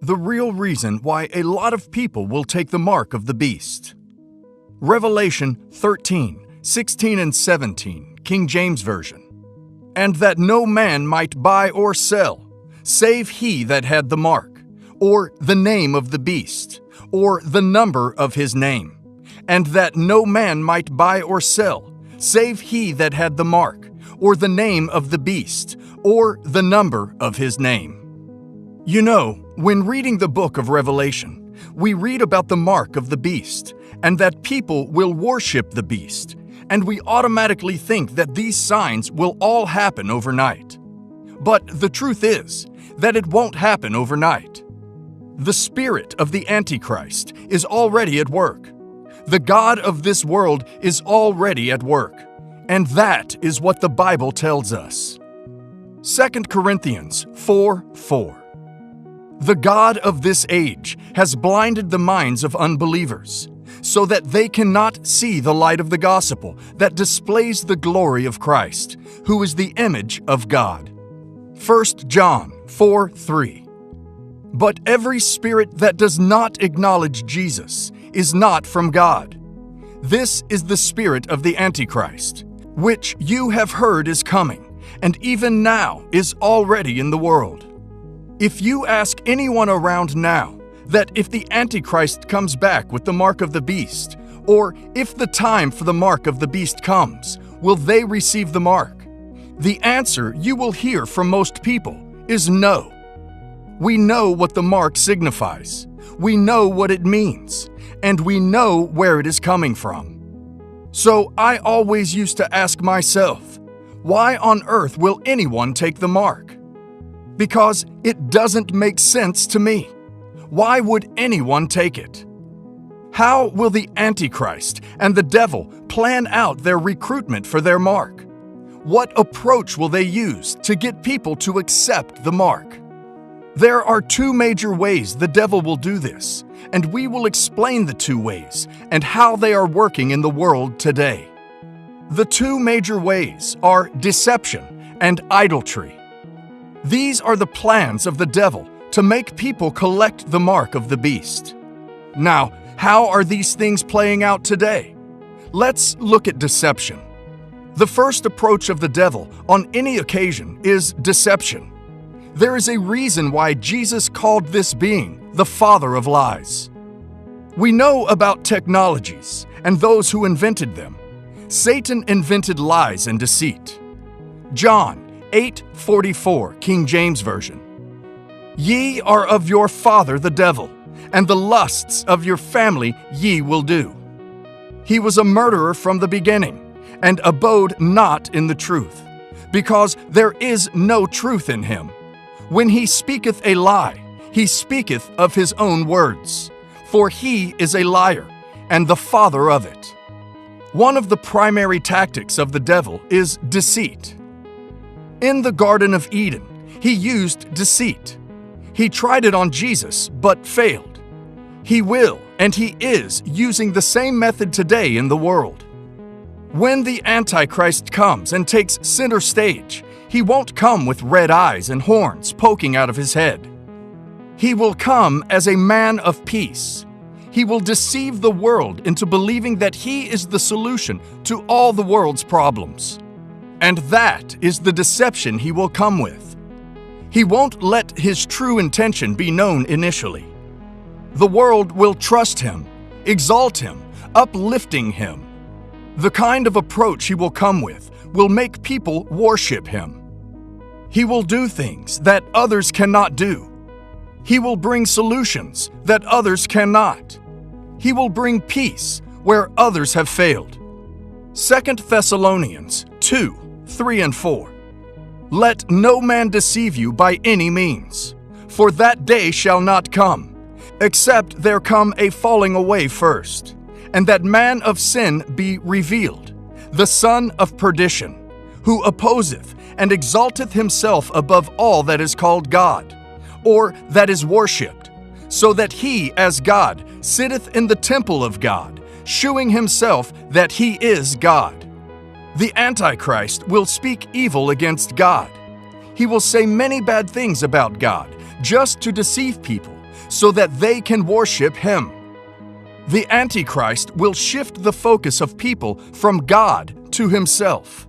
the real reason why a lot of people will take the mark of the beast. Revelation 13, 16 and 17, King James Version. And that no man might buy or sell, save he that had the mark, or the name of the beast, or the number of his name. And that no man might buy or sell, save he that had the mark, or the name of the beast, or the number of his name. You know, when reading the book of Revelation, we read about the mark of the beast, and that people will worship the beast, and we automatically think that these signs will all happen overnight. But the truth is that it won't happen overnight. The spirit of the Antichrist is already at work. The God of this world is already at work, and that is what the Bible tells us. 2 Corinthians 4:4. The God of this age has blinded the minds of unbelievers, so that they cannot see the light of the gospel that displays the glory of Christ, who is the image of God. 1 John 4:3. But every spirit that does not acknowledge Jesus is not from God. This is the spirit of the Antichrist, which you have heard is coming, and even now is already in the world. If you ask anyone around now that if the Antichrist comes back with the mark of the beast, or if the time for the mark of the beast comes, will they receive the mark? The answer you will hear from most people is no. We know what the mark signifies. We know what it means, and we know where it is coming from. So I always used to ask myself, why on earth will anyone take the mark? Because it doesn't make sense to me. Why would anyone take it? How will the Antichrist and the devil plan out their recruitment for their mark? What approach will they use to get people to accept the mark? There are two major ways the devil will do this, and we will explain the two ways and how they are working in the world today. The two major ways are deception and idolatry. These are the plans of the devil to make people collect the mark of the beast. Now, how are these things playing out today? Let's look at deception. The first approach of the devil on any occasion is deception. There is a reason why Jesus called this being the father of lies. We know about technologies and those who invented them. Satan invented lies and deceit. John 8:44, King James Version. Ye are of your father the devil, and the lusts of your family ye will do. He was a murderer from the beginning, and abode not in the truth, because there is no truth in him. When he speaketh a lie, he speaketh of his own words, for he is a liar, and the father of it. One of the primary tactics of the devil is deceit. In the Garden of Eden, he used deceit. He tried it on Jesus, but failed. He will, and he is, using the same method today in the world. When the Antichrist comes and takes center stage, he won't come with red eyes and horns poking out of his head. He will come as a man of peace. He will deceive the world into believing that he is the solution to all the world's problems. And that is the deception he will come with. He won't let his true intention be known initially. The world will trust him, exalt him, uplifting him. The kind of approach he will come with will make people worship him. He will do things that others cannot do. He will bring solutions that others cannot. He will bring peace where others have failed. 2 Thessalonians 2:3 and 4. Let no man deceive you by any means, for that day shall not come, except there come a falling away first, and that man of sin be revealed, the son of perdition, who opposeth and exalteth himself above all that is called God, or that is worshipped, so that he, as God, sitteth in the temple of God, shewing himself that he is God. The Antichrist will speak evil against God. He will say many bad things about God, just to deceive people, so that they can worship him. The Antichrist will shift the focus of people from God to himself.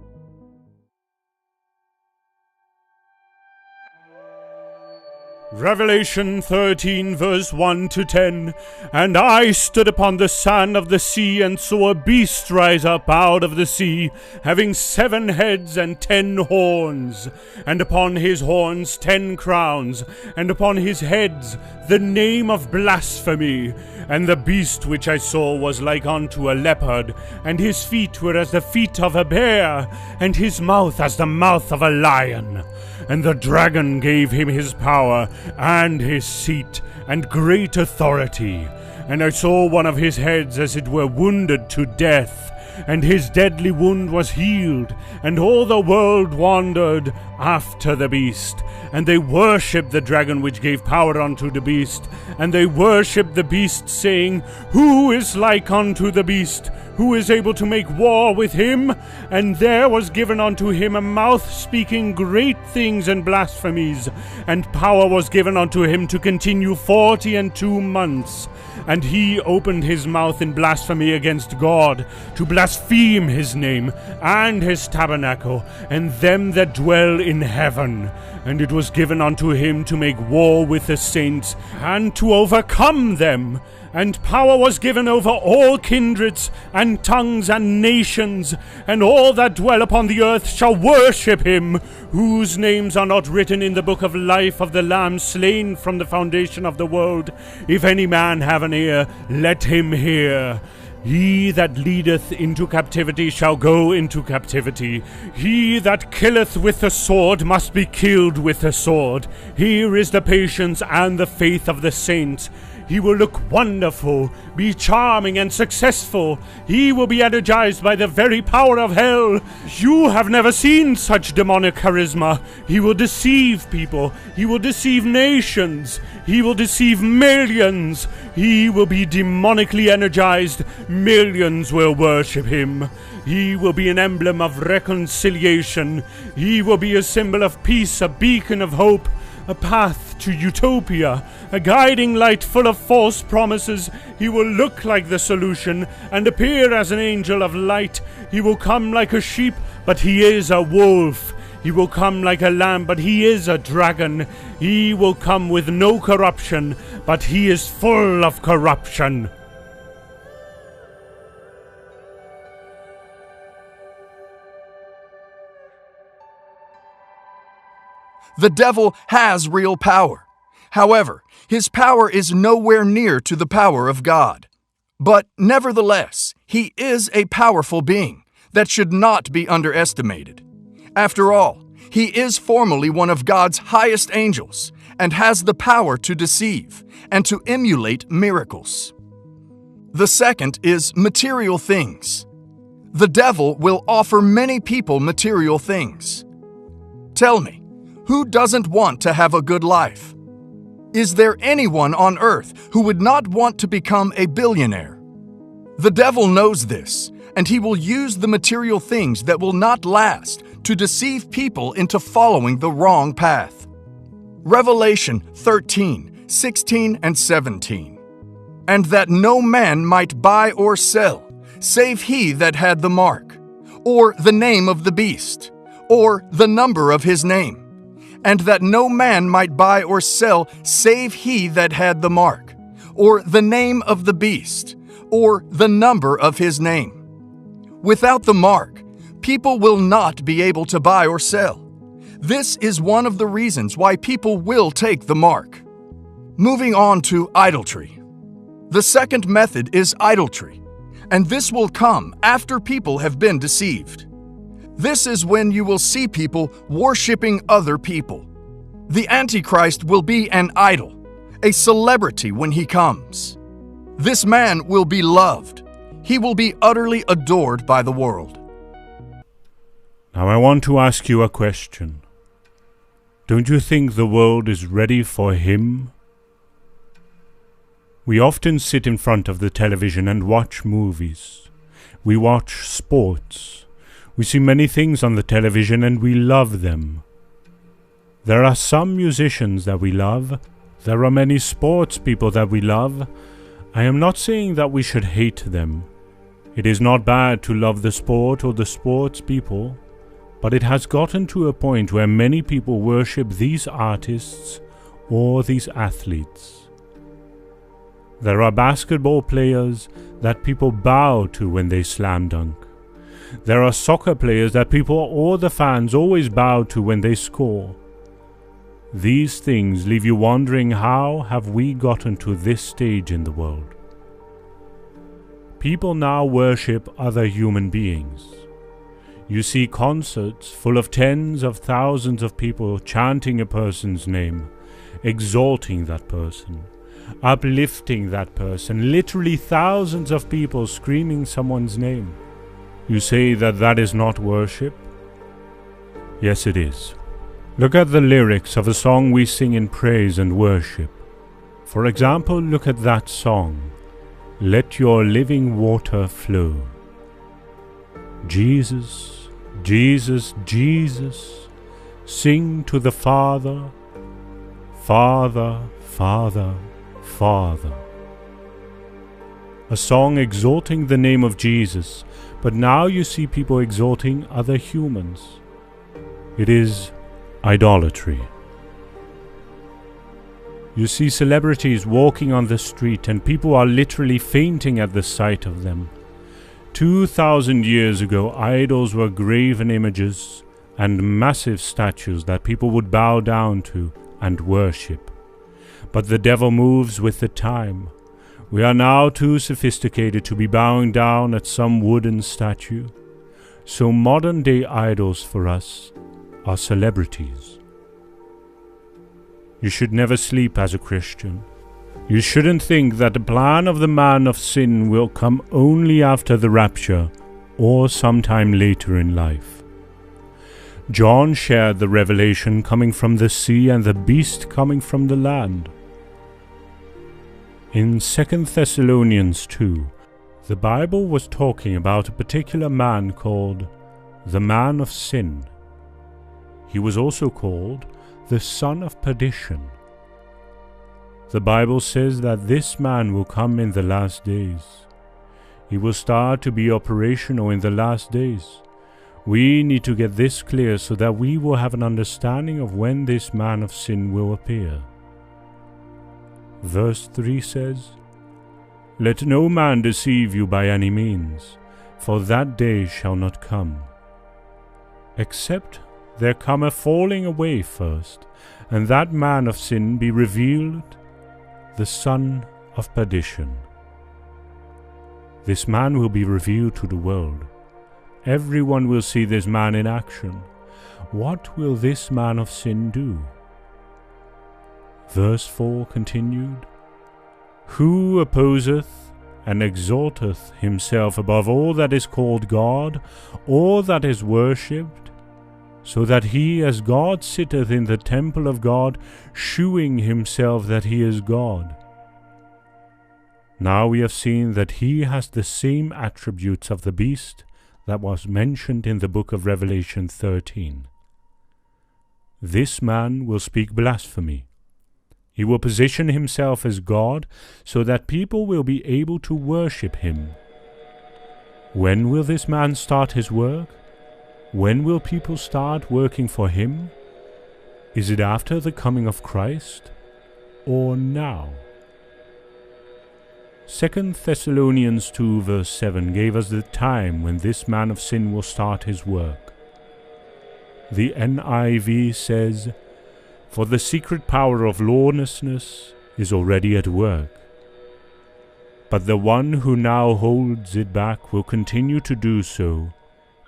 Revelation 13, verse 1 to 10. And I stood upon the sand of the sea, and saw a beast rise up out of the sea, having 7 heads and 10 horns, and upon his horns 10 crowns, and upon his heads the name of blasphemy. And the beast which I saw was like unto a leopard, and his feet were as the feet of a bear, and his mouth as the mouth of a lion. And the dragon gave him his power, and his seat, and great authority. And I saw one of his heads as it were wounded to death, and his deadly wound was healed, and all the world wandered after the beast. And they worshipped the dragon which gave power unto the beast, and they worshipped the beast, saying, Who is like unto the beast? Who is able to make war with him? And there was given unto him a mouth speaking great things and blasphemies, and power was given unto him to continue 42 months. And he opened his mouth in blasphemy against God, to blaspheme his name, and his tabernacle, and them that dwell in heaven. And it was given unto him to make war with the saints, and to overcome them. And power was given over all kindreds, and tongues, and nations, and all that dwell upon the earth shall worship him, whose names are not written in the book of life of the Lamb slain from the foundation of the world. If any man have an ear, let him hear. He that leadeth into captivity shall go into captivity. He that killeth with the sword must be killed with the sword. Here is the patience and the faith of the saints. He will look wonderful, be charming and successful. He will be energized by the very power of hell. You have never seen such demonic charisma. He will deceive people. He will deceive nations. He will deceive millions. He will be demonically energized. Millions will worship him. He will be an emblem of reconciliation. He will be a symbol of peace, a beacon of hope, a path to utopia, a guiding light full of false promises. He will look like the solution and appear as an angel of light. He will come like a sheep, but he is a wolf. He will come like a lamb, but he is a dragon. He will come with no corruption, but he is full of corruption. The devil has real power. However, his power is nowhere near to the power of God. But nevertheless, he is a powerful being that should not be underestimated. After all, he is formally one of God's highest angels and has the power to deceive and to emulate miracles. The second is material things. The devil will offer many people material things. Tell me, who doesn't want to have a good life? Is there anyone on earth who would not want to become a billionaire? The devil knows this, and he will use the material things that will not last to deceive people into following the wrong path. Revelation 13, 16, and 17. And that no man might buy or sell, save he that had the mark, or the name of the beast, or the number of his name. And that no man might buy or sell save he that had the mark, or the name of the beast, or the number of his name. Without the mark, people will not be able to buy or sell. This is one of the reasons why people will take the mark. Moving on to idolatry. The second method is idolatry, and this will come after people have been deceived. This is when you will see people worshiping other people. The Antichrist will be an idol, a celebrity when he comes. This man will be loved. He will be utterly adored by the world. Now I want to ask you a question. Don't you think the world is ready for him? We often sit in front of the television and watch movies. We watch sports. We see many things on the television and we love them. There are some musicians that we love, There are many sports people that we love. I am not saying that we should hate them. It is not bad to love the sport or the sports people, but it has gotten to a point where many people worship these artists or these athletes. There are basketball players that people bow to when they slam dunk. There are soccer players that people or the fans always bow to when they score. These things leave you wondering, how have we gotten to this stage in the world? People now worship other human beings. You see concerts full of tens of thousands of people chanting a person's name, exalting that person, uplifting that person, literally thousands of people screaming someone's name. You say that that is not worship? Yes, it is. Look at the lyrics of a song we sing in praise and worship. For example, look at that song, "Let Your Living Water Flow." Jesus, Jesus, Jesus, sing to the Father, Father, Father, Father. A song exalting the name of Jesus, but now you see people exalting other humans. It is idolatry. You see celebrities walking on the street and people are literally fainting at the sight of them. 2,000 years ago, idols were graven images and massive statues that people would bow down to and worship. But the devil moves with the time. We are now too sophisticated to be bowing down at some wooden statue. So modern day idols for us are celebrities. You should never sleep as a Christian. You shouldn't think that the plan of the man of sin will come only after the rapture or sometime later in life. John shared the revelation coming from the sea and the beast coming from the land. In 2 Thessalonians 2, the Bible was talking about a particular man called the man of sin. He was also called the son of perdition. The Bible says that this man will come in the last days. He will start to be operational in the last days. We need to get this clear so that we will have an understanding of when this man of sin will appear. Verse 3 says, "Let no man deceive you by any means, for that day shall not come, except there come a falling away first, and that man of sin be revealed, the son of perdition." This man will be revealed to the world. Everyone will see this man in action. What will this man of sin do? Verse 4 continued, "Who opposeth and exalteth himself above all that is called God, or that is worshipped, so that he as God sitteth in the temple of God, shewing himself that he is God." Now we have seen that he has the same attributes of the beast that was mentioned in the book of Revelation 13. This man will speak blasphemy. He will position himself as God so that people will be able to worship him. When will this man start his work? When will people start working for him? Is it after the coming of Christ or now? 2 Thessalonians 2 verse 7 gave us the time when this man of sin will start his work. The NIV says, "For the secret power of lawlessness is already at work, but the one who now holds it back will continue to do so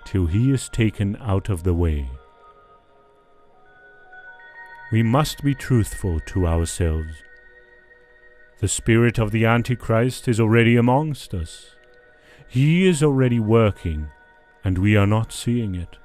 till he is taken out of the way." We must be truthful to ourselves. The spirit of the Antichrist is already amongst us. He is already working, and we are not seeing it.